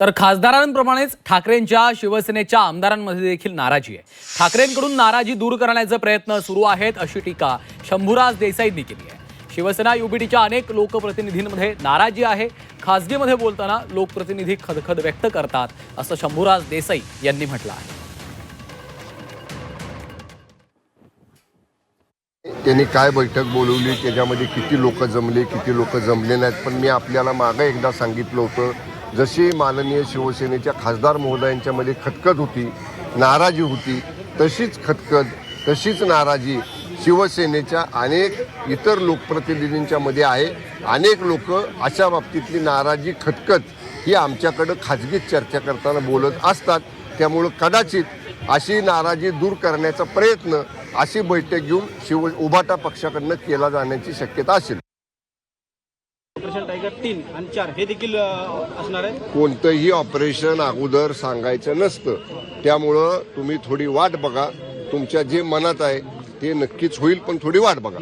तर खासदारांप्रमाणेच ठाकरेंच्या शिवसेनेच्या आमदारांमध्ये देखील नाराजी आहे। ठाकरेंकडून नाराजी दूर करण्याचे प्रयत्न सुरू आहेत अशी टीका शंभूराज देसाईंनी केली आहे। शिवसेना युबीटीच्या अनेक लोकप्रतिनिधींमध्ये नाराजी आहे। खासगीमध्ये बोलताना लोकप्रतिनिधी खदखद व्यक्त करतात असं शंभूराज देसाई यांनी म्हटलं आहे। त्यांनी काय बैठक बोलवली, त्याच्यामध्ये किती लोक जमले, किती लोक जमले नाहीत, पण मी आपल्याला मागे एकदा सांगितलं होतं, जशी माननीय शिवसेनेच्या खासदार महोदयांच्यामध्ये खतखत होती, नाराजी होती, तशीच खतखत, तशीच नाराजी शिवसेनेच्या अनेक इतर लोकप्रतिनिधींच्या मध्ये आहे। अनेक लोक अशा बाबतीतली नाराजी, खतखत ही आमच्याकडे खाजगीत चर्चा करताना बोलत असतात। त्यामुळे कदाचित अशी नाराजी दूर करण्याचा प्रयत्न अशी बैठक घेऊन उभाटा पक्षाकडनं केला जाण्याची शक्यता असेल। ऑपरेशन टायगर 3 आणि 4 हे देखील असणार आहे। कोणतंही ऑपरेशन अगोदर सांगायचं नसतं, त्यामुळं तुम्ही थोडी वाट बघा। तुमच्या जे मनात आहे ते नक्कीच होईल, पण थोडी वाट बघा।